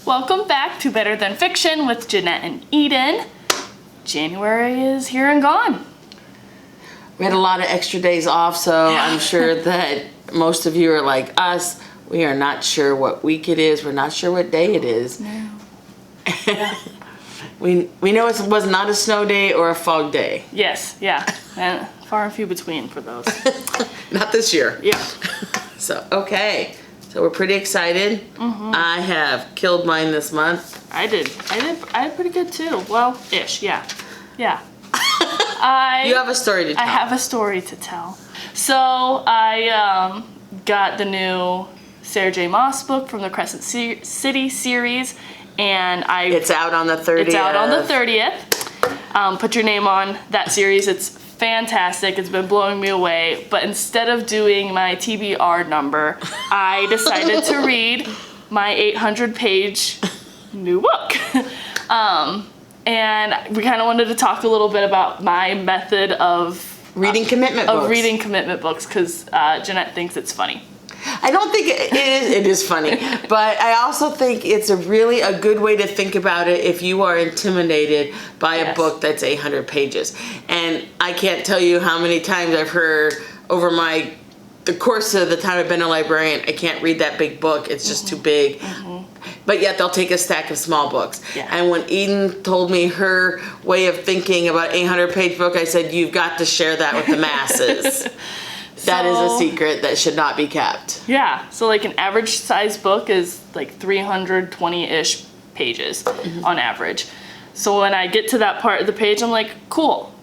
Welcome back to Better Than Fiction with Jeanette and Eden. January is here and gone. We had a lot of extra days off, so I'm sure that most of you are like us. We are not sure what week it is. We're not sure what day it is. No. We know it was not a snow day or a fog day. Yes, yeah. And far and few between for those. Not this year. Yeah. So, okay. So we're pretty excited. Mm-hmm. I have killed mine this month. I did pretty good too. Well, ish, yeah. Yeah. You have a story to tell. I have a story to tell. So I got the new Sarah J. Maas book from the Crescent City series, and It's out on the 30th. It's out on the 30th. Put your name on that series. It's fantastic. It's been blowing me away. But instead of doing my TBR number, I decided to read my 800-page new book. And we kind of wanted to talk a little bit about my method of reading commitment books. Of reading commitment books, because Jeanette thinks it's funny. I don't think it is funny, but I also think it's a good way to think about it if you are intimidated by a book that's 800 pages. And I can't tell you how many times I've heard over the course of the time I've been a librarian, I can't read that big book, it's just too big. But yet they'll take a stack of small books. Yeah. And when Eden told me her way of thinking about 800-page book, I said, you've got to share that with the masses. That is a secret that should not be kept. Yeah, so like an average size book is like 320-ish pages on average. So when I get to that part of the page, I'm like, cool,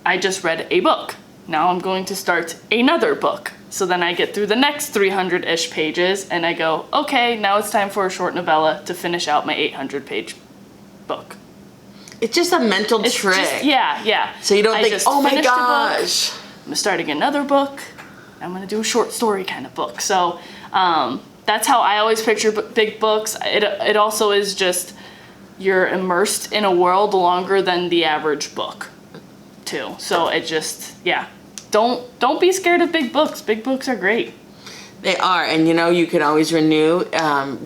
I just read a book. Now I'm going to start another book. So then I get through the next 300-ish pages and I go, okay, now it's time for a short novella to finish out my 800-page book. It's just a mental trick. Yeah. So you don't think, oh my gosh. I'm starting another book. I'm gonna do a short story kind of book. So that's how I always picture big books. It also is just you're immersed in a world longer than the average book, too. So it just don't be scared of big books. Big books are great. They are, and you can always renew.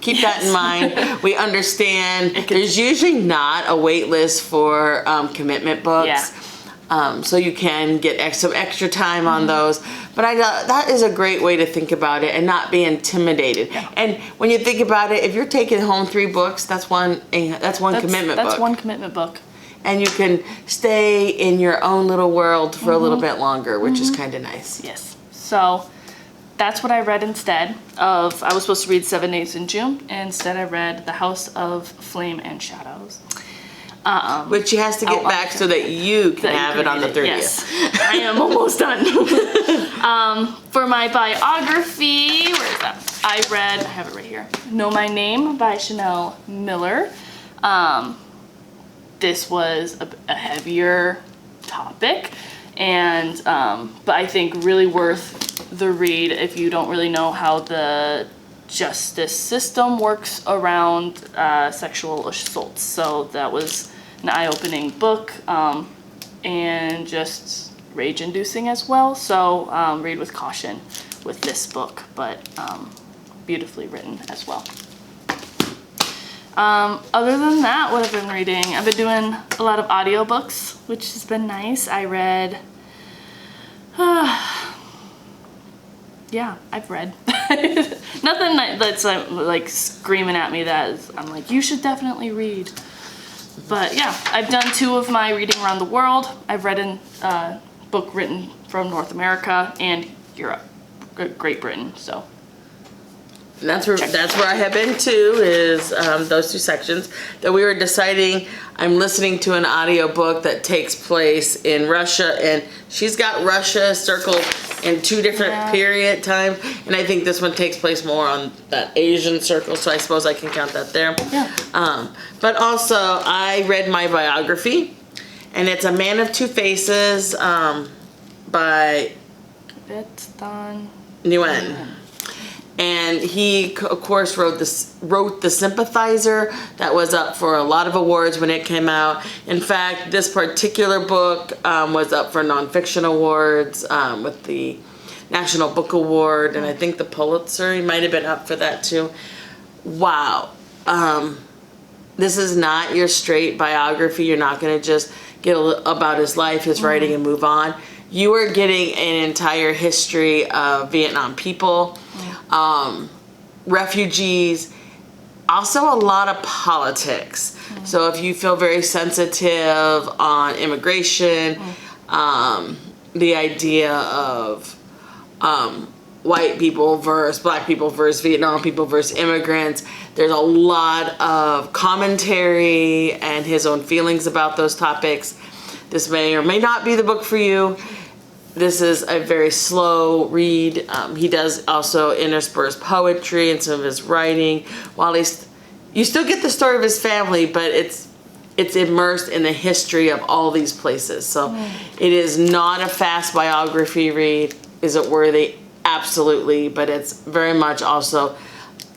Keep that in mind. We understand there's usually not a wait list for commitment books. Yeah. So you can get some extra time on those. But that is a great way to think about it and not be intimidated. Yeah. And when you think about it, if you're taking home 3 books, that's one commitment book. That's one commitment book. And you can stay in your own little world for a little bit longer, which is kind of nice. Yes. So that's what I read instead of, I was supposed to read 7 Days in June, and instead I read The House of Flame and Shadows. Which she has to get back so that you can have it on the 30th. Yes, I am almost done. For my biography, where is that? I have it right here. Know My Name by Chanel Miller. This was a heavier topic, and but I think really worth the read if you don't really know how the justice system works around sexual assaults. So that was an eye-opening book, and just rage-inducing as well. So read with caution with this book, but beautifully written as well. Other than that, what I've been reading, I've been doing a lot of audiobooks, which has been nice. I read, I've read. Nothing that's like screaming at me that I'm like, you should definitely read. But yeah, I've done 2 of my reading around the world. I've read a book written from North America and Europe, Great Britain. So that's where I have been too, is those 2 sections. That we were deciding, I'm listening to an audiobook that takes place in Russia, and she's got Russia circled in 2 different period times, and I think this one takes place more on that Asian circle, so I suppose I can count that there. Yeah. But also, I read my biography, and it's A Man of Two Faces by Bethan Nguyen. And he, of course, wrote The Sympathizer. That was up for a lot of awards when it came out. In fact, this particular book was up for nonfiction awards with the National Book Award, and I think the Pulitzer, he might have been up for that too. Wow. This is not your straight biography. You're not going to just get about his life, his writing, and move on. You are getting an entire history of Vietnam people, refugees, also a lot of politics. So if you feel very sensitive on immigration, the idea of white people versus black people versus Vietnam people versus immigrants, there's a lot of commentary and his own feelings about those topics. This may or may not be the book for you. This is a very slow read. He does also intersperse poetry in some of his writing. While you still get the story of his family, but it's immersed in the history of all these places. So it is not a fast biography read. Is it worthy? Absolutely, but it's very much also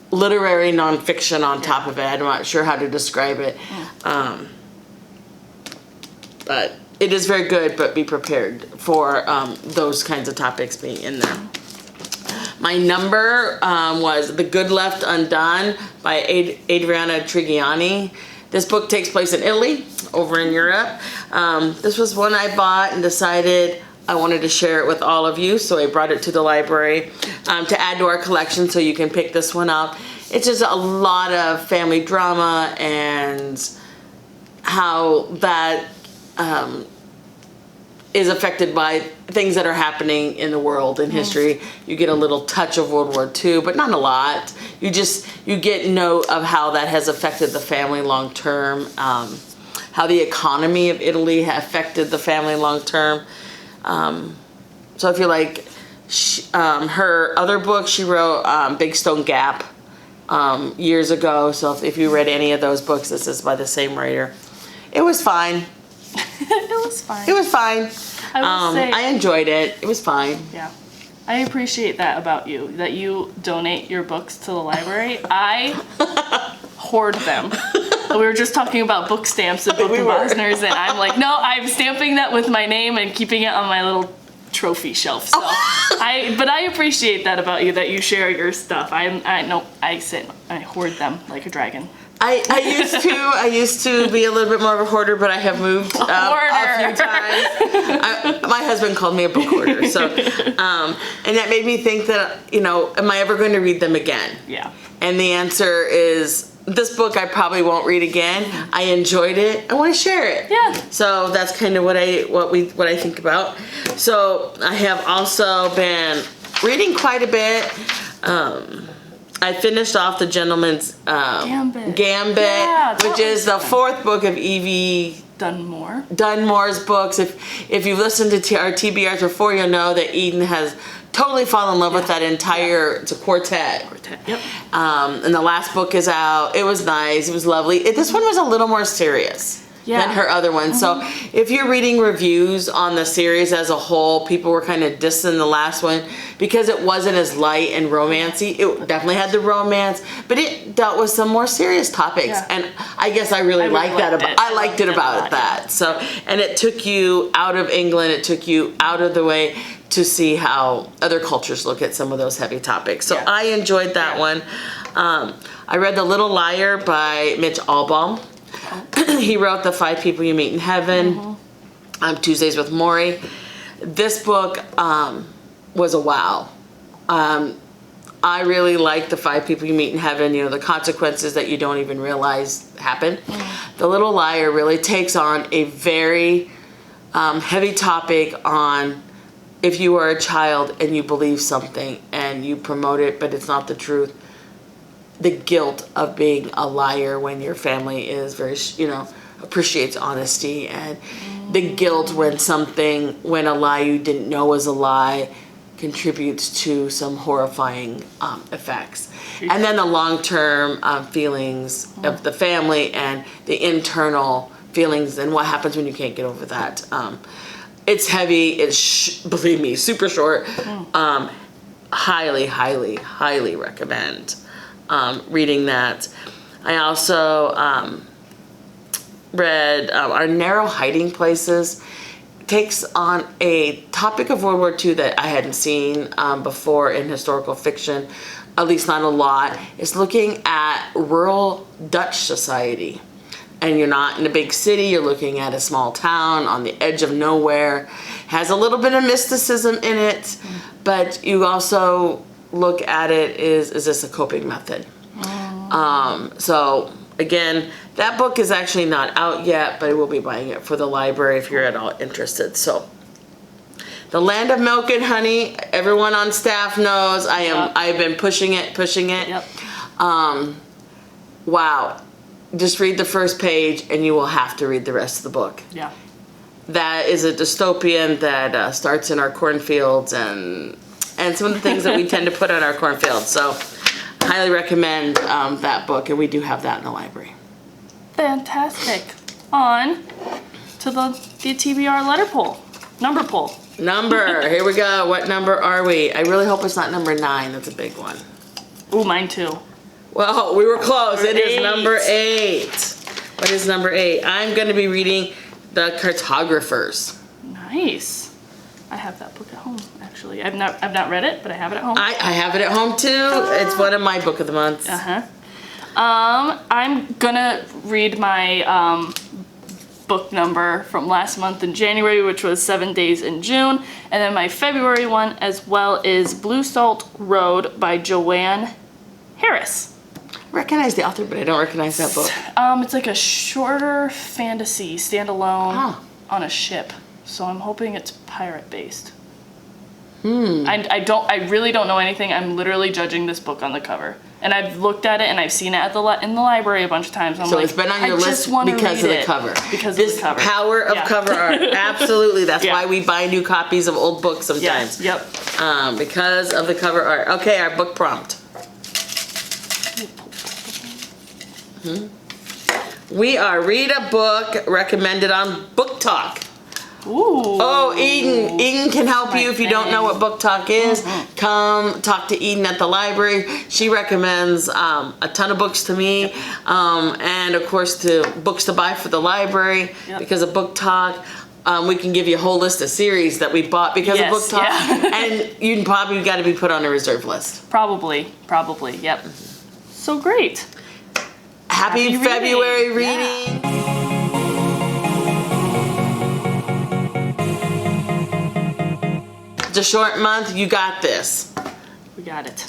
literary nonfiction on top of it. I'm not sure how to describe it. But it is very good, but be prepared for those kinds of topics being in there. My number was The Good Left Undone by Adriana Trigiani. This book takes place in Italy, over in Europe. This was one I bought and decided I wanted to share it with all of you, so I brought it to the library to add to our collection so you can pick this one up. It's just a lot of family drama and how that is affected by things that are happening in the world in history. You get a little touch of World War II, but not a lot. You get note of how that has affected the family long term, how the economy of Italy affected the family long term. So if you like her other book, she wrote Big Stone Gap years ago. So if you read any of those books, this is by the same writer. It was fine. It was fine. It was fine. I will say, I enjoyed it. It was fine. Yeah. I appreciate that about you, that you donate your books to the library. I hoard them. We were just talking about book stamps and book Bosners, and I'm like, no, I'm stamping that with my name and keeping it on my little trophy shelf. So but I appreciate that about you, that you share your stuff. I hoard them like a dragon. I used to be a little bit more of a hoarder, but I have moved a few times. My husband called me a book hoarder, so and that made me think that, am I ever going to read them again? Yeah. And the answer is, this book I probably won't read again. I enjoyed it. I want to share it. Yeah. So that's kind of what I think about. So I have also been reading quite a bit. I finished off The Gentleman's Gambit, which is the fourth book of Evie Dunmore's books. If you've listened to our TBRs before, you'll know that Eden has totally fallen in love with that entire, it's a quartet. Yep. And the last book is out. It was nice. It was lovely. This one was a little more serious than her other one. So if you're reading reviews on the series as a whole, people were kind of dissing the last one because it wasn't as light and romancy. It definitely had the romance, but it dealt with some more serious topics. Yeah. And I guess I really liked that. I liked it about that. So, and it took you out of England. It took you out of the way to see how other cultures look at some of those heavy topics. So I enjoyed that one. I read The Little Liar by Mitch Albom. He wrote The 5 People You Meet in Heaven, Tuesdays with Morrie. This book was a wow. I really like The 5 People You Meet in Heaven, the consequences that you don't even realize happen. The Little Liar really takes on a very heavy topic on if you are a child and you believe something and you promote it, but it's not the truth. The guilt of being a liar when your family is very, appreciates honesty, and the guilt when a lie you didn't know was a lie contributes to some horrifying effects. And then the long-term feelings of the family and the internal feelings and what happens when you can't get over that. It's heavy. It's, believe me, super short. Highly, highly, highly recommend reading that. I also read Our Narrow Hiding Places. It takes on a topic of World War II that I hadn't seen before in historical fiction, at least not a lot. It's looking at rural Dutch society and you're not in a big city, you're looking at a small town on the edge of nowhere. Has a little bit of mysticism in it, but you also look at it is this a coping method? So again, that book is actually not out yet, but I will be buying it for the library if you're at all interested. So The Land of Milk and Honey, everyone on staff knows I've been pushing it. Yep. Wow. Just read the first page and you will have to read the rest of the book. Yeah. That is a dystopian that starts in our cornfields and some of the things that we tend to put on our cornfields. So highly recommend that book, and we do have that in the library. Fantastic. On to the TBR letter poll. Number poll. Number. Here we go. What number are we? I really hope it's not number 9. That's a big one. Ooh, mine too. Well, we were close. Number It is 8. number 8. What is number 8? I'm going to be reading The Cartographers. Nice. I have that book at home, actually. I've not read it, but I have it at home. I have it at home too. It's one of my book of the months. Uh-huh. I'm gonna read my book number from last month in January, which was 7 Days in June, and then my February one as well is Blue Salt Road by Joanne Harris. I recognize the author, but I don't recognize that book. It's like a shorter fantasy standalone Oh. on a ship, so I'm hoping it's pirate based. I really don't know anything. I'm literally judging this book on the cover, and I've looked at it and I've seen it at in the library a bunch of times. So it's been on your list because of the cover. Because this of the cover. power of Yeah. cover art. Absolutely. That's Yeah. why we buy new copies of old books sometimes. Yes. Yep. Because of the cover art. Okay, our book prompt. We are read a book recommended on Book Talk. Ooh. Oh, Eden. Eden can help My you if you don't know what Book Talk is. Come talk to Eden at the library. She recommends a ton of books to me, and of course to books to buy for the library. Yep. Because of Book Talk. We can give you a whole list of series that we bought because of Yes, Book Talk, yeah. and you probably got to be put on a reserve list. Probably. Yep. So great. Happy Happy February reading. reading. It's a short month. You got this. We got it.